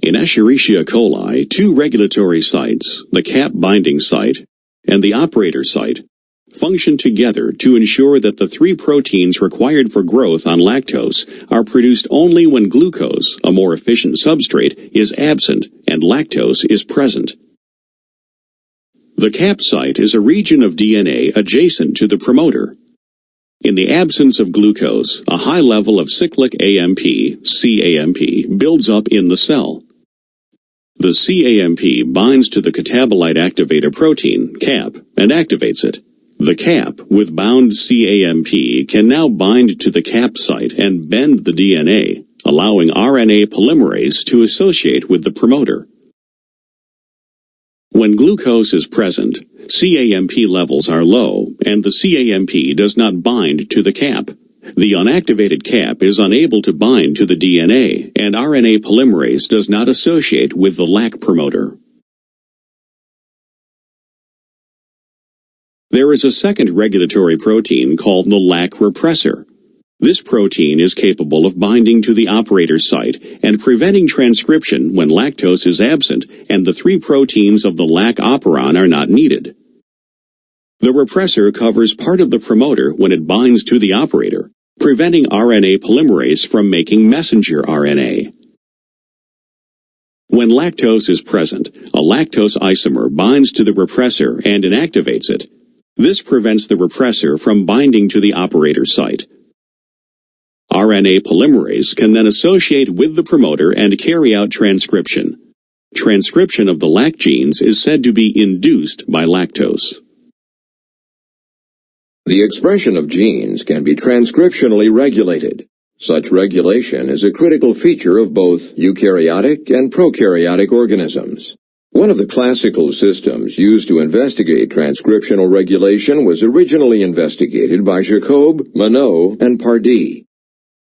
In Escherichia coli, two regulatory sites, the cap binding site and the operator site, function together to ensure that the three proteins required for growth on lactose are produced only when glucose, a more efficient substrate, is absent and lactose is present. The cap site is a region of DNA adjacent to the promoter. In the absence of glucose, a high level of cyclic AMP, cAMP, builds up in the cell. The cAMP binds to the catabolite activator protein, cap, and activates it. The cap, with bound cAMP, can now bind to the cap site and bend the DNA, allowing RNA polymerase to associate with the promoter. When glucose is present, cAMP levels are low, and the cAMP does not bind to the cap. The unactivated cap is unable to bind to the DNA, and RNA polymerase does not associate with the lac promoter. There is a second regulatory protein called the lac repressor. This protein is capable of binding to the operator site and preventing transcription when lactose is absent and the three proteins of the lac operon are not needed. The repressor covers part of the promoter when it binds to the operator, preventing RNA polymerase from making messenger RNA. When lactose is present, a lactose isomer binds to the repressor and inactivates it. This prevents the repressor from binding to the operator site. RNA polymerase can then associate with the promoter and carry out transcription. Transcription of the lac genes is said to be induced by lactose. The expression of genes can be transcriptionally regulated. Such regulation is a critical feature of both eukaryotic and prokaryotic organisms. One of the classical systems used to investigate transcriptional regulation was originally investigated by Jacob, Monod, and Pardee.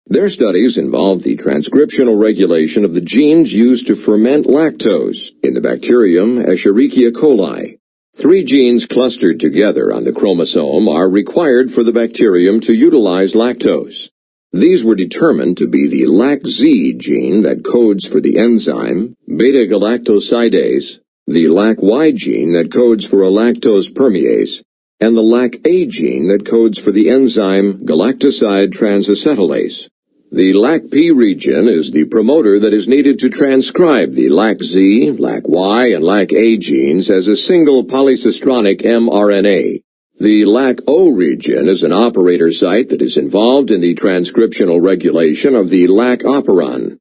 Their studies involved the transcriptional regulation of the genes used to ferment lactose in the bacterium Escherichia coli. Three genes clustered together on the chromosome are required for the bacterium to utilize lactose. These were determined to be the lacZ gene that codes for the enzyme B-galactosidase, the lacY gene that codes for a lactose permease, and the lacA gene that codes for the enzyme galactoside transacetylase. The lacP region is the promoter that is needed to transcribe the lacZ, lacY, and lacA genes as a single polycistronic mRNA. The lacO region is an operator site that is involved in the transcriptional regulation of the lac operon.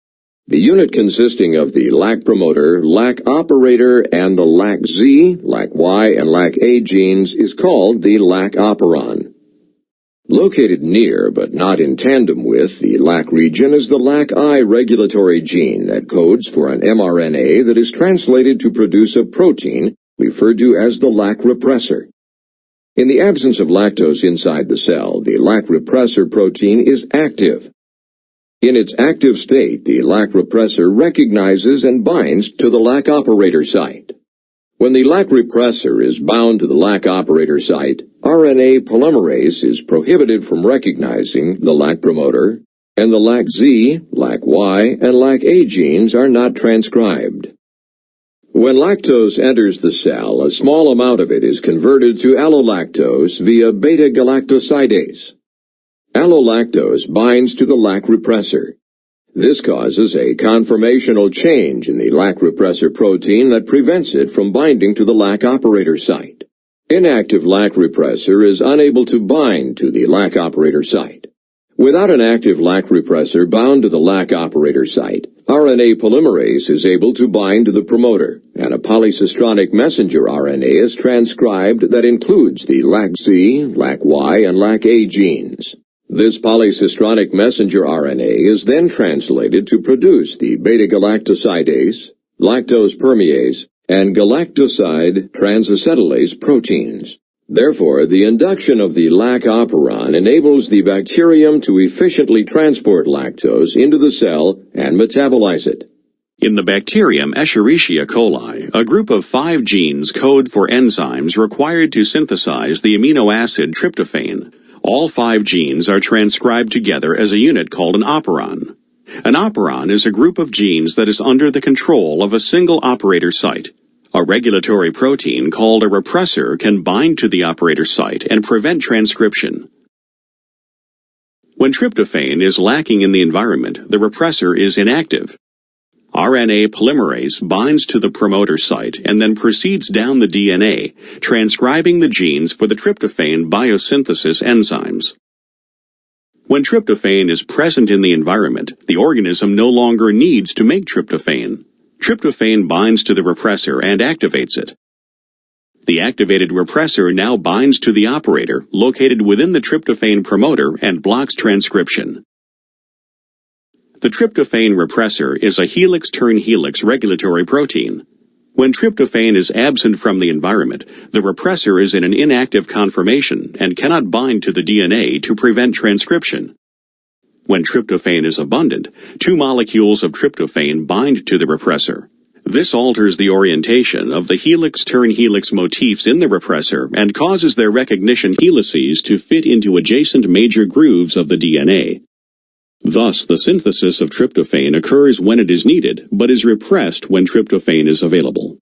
The unit consisting of the lac promoter, lac operator, and the lacZ, lacY, and lacA genes is called the lac operon. Located near but not in tandem with the lac region is the lacI regulatory gene that codes for an mRNA that is translated to produce a protein referred to as the lac repressor. In the absence of lactose inside the cell, the lac repressor protein is active. In its active state, the lac repressor recognizes and binds to the lac operator site. When the lac repressor is bound to the lac operator site, RNA polymerase is prohibited from recognizing the lac promoter, and the lacZ, lacY, and lacA genes are not transcribed. When lactose enters the cell, a small amount of it is converted to allolactose via beta-galactosidase. Allolactose binds to the lac repressor. This causes a conformational change in the lac repressor protein that prevents it from binding to the lac operator site. Inactive lac repressor is unable to bind to the lac operator site. Without an active lac repressor bound to the lac operator site, RNA polymerase is able to bind to the promoter, and a polycistronic messenger RNA is transcribed that includes the lacZ, lacY, and lacA genes. This polycistronic messenger RNA is then translated to produce the beta-galactosidase, lactose permease, and galactoside transacetylase proteins. Therefore, the induction of the lac operon enables the bacterium to efficiently transport lactose into the cell and metabolize it. In the bacterium Escherichia coli, a group of 5 genes code for enzymes required to synthesize the amino acid tryptophan. All 5 genes are transcribed together as a unit called an operon. An operon is a group of genes that is under the control of a single operator site. A regulatory protein called a repressor can bind to the operator site and prevent transcription. When tryptophan is lacking in the environment, the repressor is inactive. RNA polymerase binds to the promoter site and then proceeds down the DNA, transcribing the genes for the tryptophan biosynthesis enzymes. When tryptophan is present in the environment, the organism no longer needs to make tryptophan. Tryptophan binds to the repressor and activates it. The activated repressor now binds to the operator located within the tryptophan promoter and blocks transcription. The tryptophan repressor is a helix-turn-helix regulatory protein. When tryptophan is absent from the environment, the repressor is in an inactive conformation and cannot bind to the DNA to prevent transcription. When tryptophan is abundant, two molecules of tryptophan bind to the repressor. This alters the orientation of the helix-turn-helix motifs in the repressor and causes their recognition helices to fit into adjacent major grooves of the DNA. Thus, the synthesis of tryptophan occurs when it is needed, but is repressed when tryptophan is available.